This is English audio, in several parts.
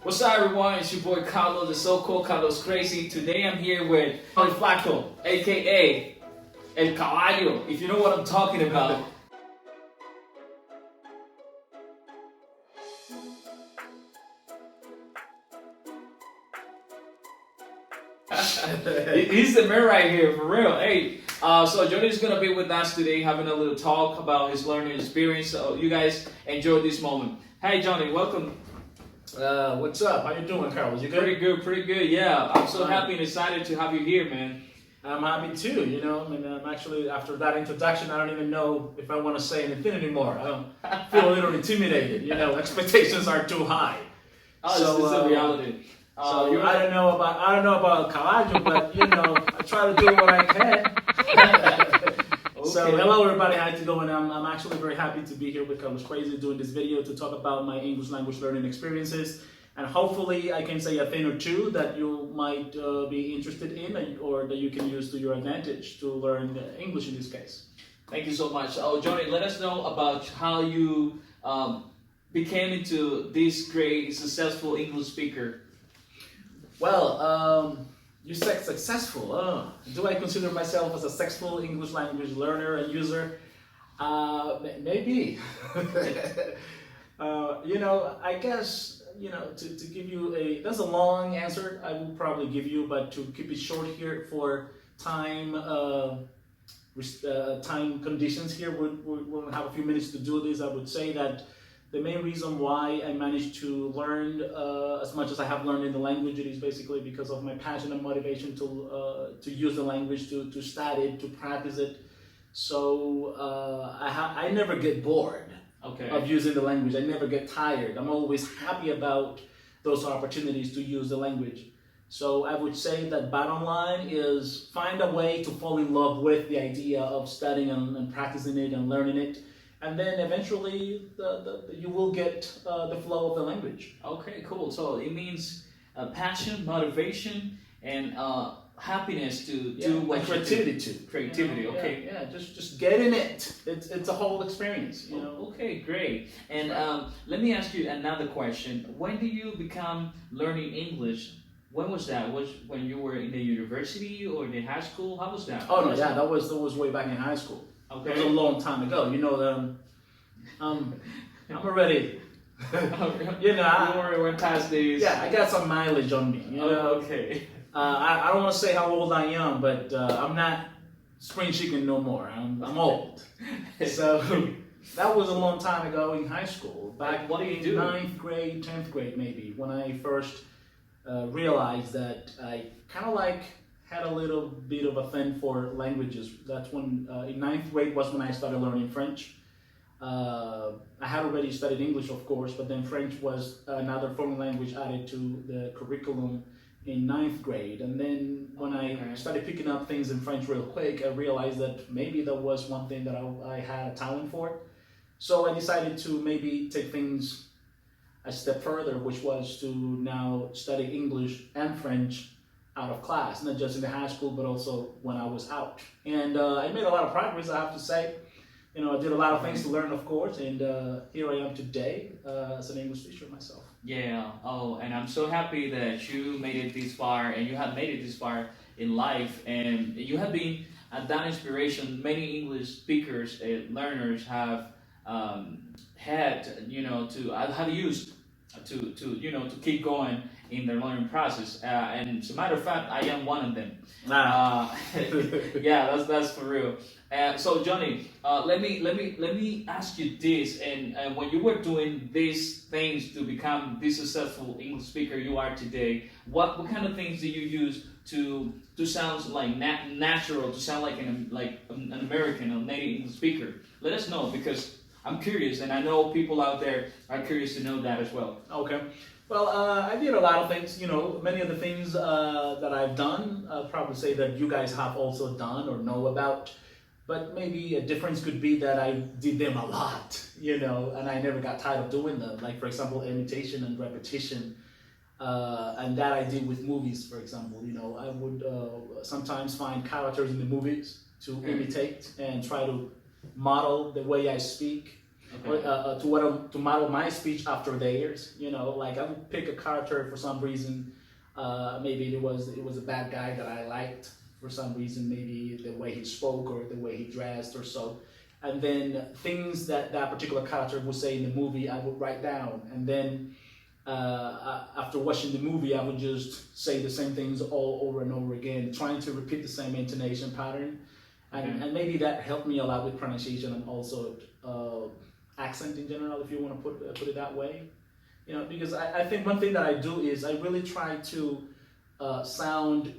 What's up, everyone? It's your boy Carlos, the so-called Carlos Crazy. Today I'm here with Flaco, aka El Caballo, if you know what I'm talking about. He's the man right here, for real. Hey, so Jhonny's gonna be with us today, having a little talk about his learning experience. So you guys enjoy this moment. Hey, Jhonny, welcome. What's up? How you doing, Carlos? You good? Pretty good. Yeah, I'm so happy and excited to have you here, man. I'm happy too. I'm actually after that introduction, I don't even know if I want to say anything anymore. I feel a little intimidated. Expectations are too high. So it's a reality. So I don't know about caballo, but I try to do what I can. Okay. So hello everybody, how you doing? I'm actually very happy to be here with Carlos Crazy doing this video to talk about my English language learning experiences, and hopefully I can say a thing or two that you might be interested in or that you can use to your advantage to learn English in this case. Thank you so much. Oh, Jhonny, let us know about how you became into this great, successful English speaker. Well, you said successful. Do I consider myself as a successful English language learner and user? Maybe. I guess, to give you that's a long answer I will probably give you, but to keep it short here for time conditions here, we'll have a few minutes to do this. I would say that the main reason why I managed to learn as much as I have learned in the language, it is basically because of my passion and motivation to use the language, to study it, to practice it. So I never get bored of using the language. I never get tired. I'm always happy about those opportunities to use the language. So I would say that bottom line is find a way to fall in love with the idea of studying and practicing it and learning it. And then eventually you will get the flow of the language. Okay, cool. So it means passion, motivation, and happiness to do what creativity you do. too. Creativity, okay. Yeah, just get in it. It's a whole experience, Okay, great. And let me ask you another question. When did you become learning English? When was that? Was when you were in the university or in the high school? How was that? Oh no, yeah, that was way back in high school. Okay. It was a long time ago. I'm already. You already went past these. Yeah, I got some mileage on me. Okay. I don't want to say how old I am, but I'm not spring chicken no more. I'm old. So that was a long time ago in high school. Back what do you do? 9th grade, 10th grade maybe, when I first realized that I kind of had a little bit of a thing for languages. That's when, in 9th grade was when I started learning French. I had already studied English, of course, but then French was another foreign language added to the curriculum in 9th grade. And then when I started picking up things in French real quick, I realized that maybe that was one thing that I had a talent for. So I decided to maybe take things a step further, which was to now study English and French out of class, not just in the high school, but also when I was out. And I made a lot of progress, I have to say. I did a lot of things to learn, of course, and here I am today as an English teacher myself. Yeah. Oh, and I'm so happy that you made it this far, and you have made it this far in life, and you have been that inspiration. Many English speakers, learners have had, to have used to keep going in their learning process. And as a matter of fact, I am one of them. Yeah, that's for real. So Jhonny, let me ask you this. And when you were doing these things to become this successful English speaker you are today, what kind of things do you use to sound like natural, to sound like an American, a native English speaker? Let us know, because I'm curious, and I know people out there are curious to know that as well. Okay. Well, I did a lot of things. Many of the things that I've done, I'll probably say that you guys have also done or know about. But maybe a difference could be that I did them a lot, and I never got tired of doing them. Like, for example, imitation and repetition. And that I did with movies, for example. I would sometimes find characters in the movies to imitate and try to model the way I speak. Okay. to model my speech after theirs. You know, like I would pick a character for some reason. Maybe it was a bad guy that I liked for some reason. Maybe the way he spoke or the way he dressed or so. And then things that that particular character would say in the movie, I would write down. And then after watching the movie, I would just say the same things all over and over again, trying to repeat the same intonation pattern. And maybe that helped me a lot with pronunciation and also accent in general, if you want to put it that way. You know, because I think one thing that I do is I really try to sound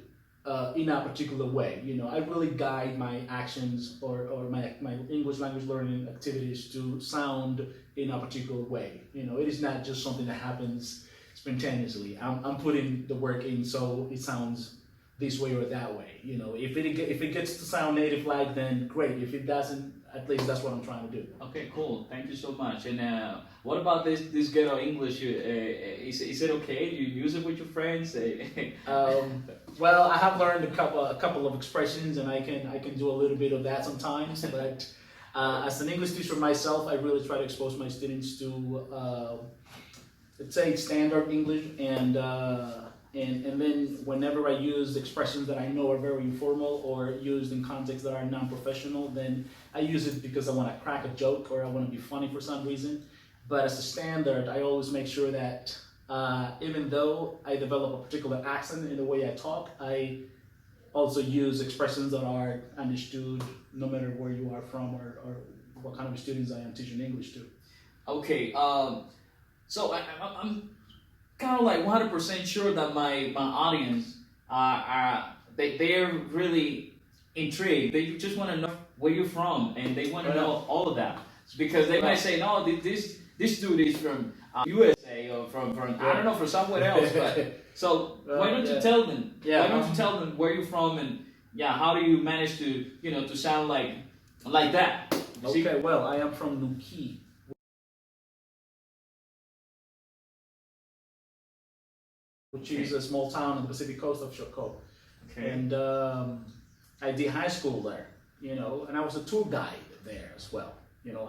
in a particular way. You know, I really guide my actions or my English language learning activities to sound in a particular way. You know, it is not just something that happens spontaneously. I'm putting the work in so it sounds this way or that way. You know, if it gets to sound native like, then great. If it doesn't, at least that's what I'm trying to do. Okay, cool. Thank you so much. And what about this ghetto English? Is it okay? Do you use it with your friends? Well, I have learned a couple of expressions, and I can do a little bit of that sometimes. But as an English teacher myself, I really try to expose my students to let's say standard English, and then whenever I use expressions that I know are very informal or used in contexts that are non-professional, then I use it because I want to crack a joke or I want to be funny for some reason. But as a standard, I always make sure that even though I develop a particular accent in the way I talk, I also use expressions that are understood no matter where you are from or what kind of students I am teaching English to. Okay, so I'm kind of like 100% sure that my audience they're really intrigued. They just want to know where you're from, and they want to know all of that because they might say, no, this dude is from USA or from I don't know, from somewhere else. But so why don't you tell them? Yeah, why don't you tell them where you're from and how do you manage to to sound like that? You see? Okay, well, I am from Nuki, which is a small town on the Pacific coast of Choco. Okay. And I did high school there, and I was a tour guide there as well.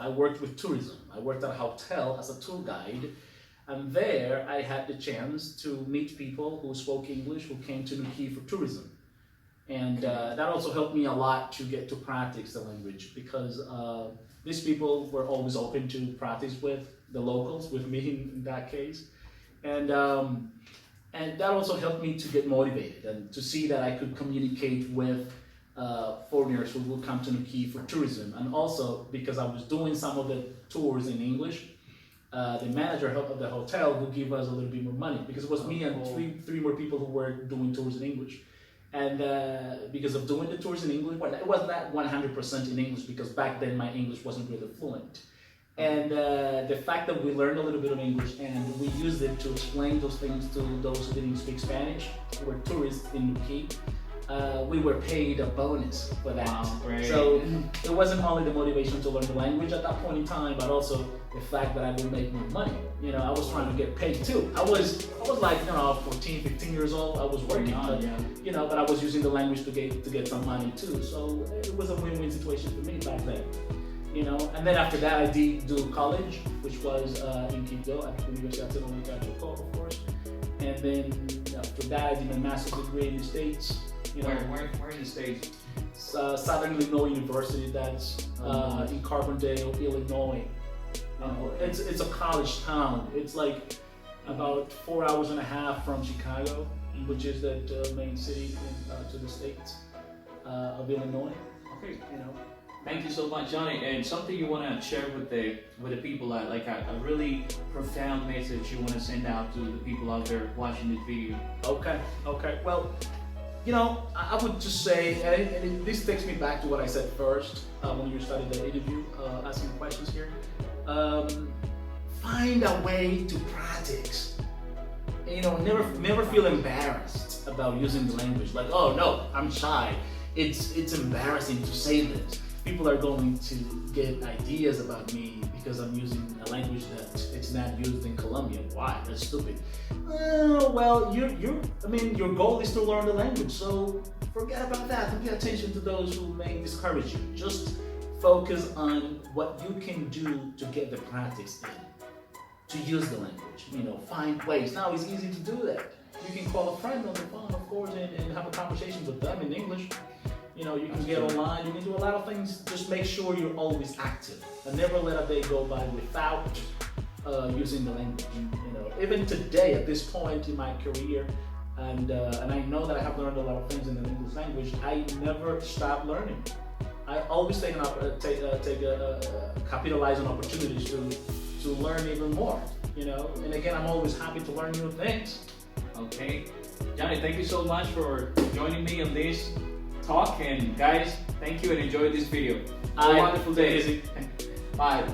I worked with tourism. I worked at a hotel as a tour guide, and there I had the chance to meet people who spoke English who came to Nuki for tourism. And that also helped me a lot to get to practice the language because these people were always open to practice with the locals, with me in that case. And that also helped me to get motivated and to see that I could communicate with foreigners who will come to Nuki for tourism. And also because I was doing some of the tours in English, the manager of the hotel would give us a little bit more money because it was me and three more people who were doing tours in English. And because of doing the tours in English, well, it was not 100% in English because back then my English wasn't really fluent. And the fact that we learned a little bit of English and we used it to explain those things to those who didn't speak Spanish, who were tourists in Nuki, we were paid a bonus for that. Wow, great. So it wasn't only the motivation to learn the language at that point in time, but also the fact that I would make more money. I was trying to get paid too. I was like 14, 15 years old. I was working, but I was using the language to get some money too. So it was a win-win situation for me back then. And then after that I did do college, which was in Quito at the Universidad de Choco, of course. And then after that I did my master's degree in the States. Where in the States? Southern Illinois University, that's in Carbondale, Illinois. It's a college town. It's like about 4 hours and a half from Chicago, which is the main city to the states of Illinois. Okay. Thank you so much, Jhonny. And something you want to share with the people, like a really profound message you want to send out to the people out there watching this video. Okay. Well, I would just say, and this takes me back to what I said first when you started the interview, asking questions here. Find a way to practice. Never feel embarrassed about using the language. Like, oh no, I'm shy. It's embarrassing to say this. People are going to get ideas about me because I'm using a language that it's not used in Colombia. Why? That's stupid. Well, your goal is to learn the language, so forget about that. Don't pay attention to those who may discourage you. Just focus on what you can do to get the practice in, to use the language. You know, find ways. Now it's easy to do that. You can call a friend on the phone, of course, and have a conversation with them in English. You know, you can get online, you can do a lot of things. Just make sure you're always active and never let a day go by without using the language. You know, even today, at this point in my career, and I know that I have learned a lot of things in the English language, I never stop learning. I always capitalize on opportunities to learn even more. You know, and again, I'm always happy to learn new things. Okay, Jhonny, thank you so much for joining me on this talk, and guys, thank you and enjoy this video. Have a wonderful day. Bye.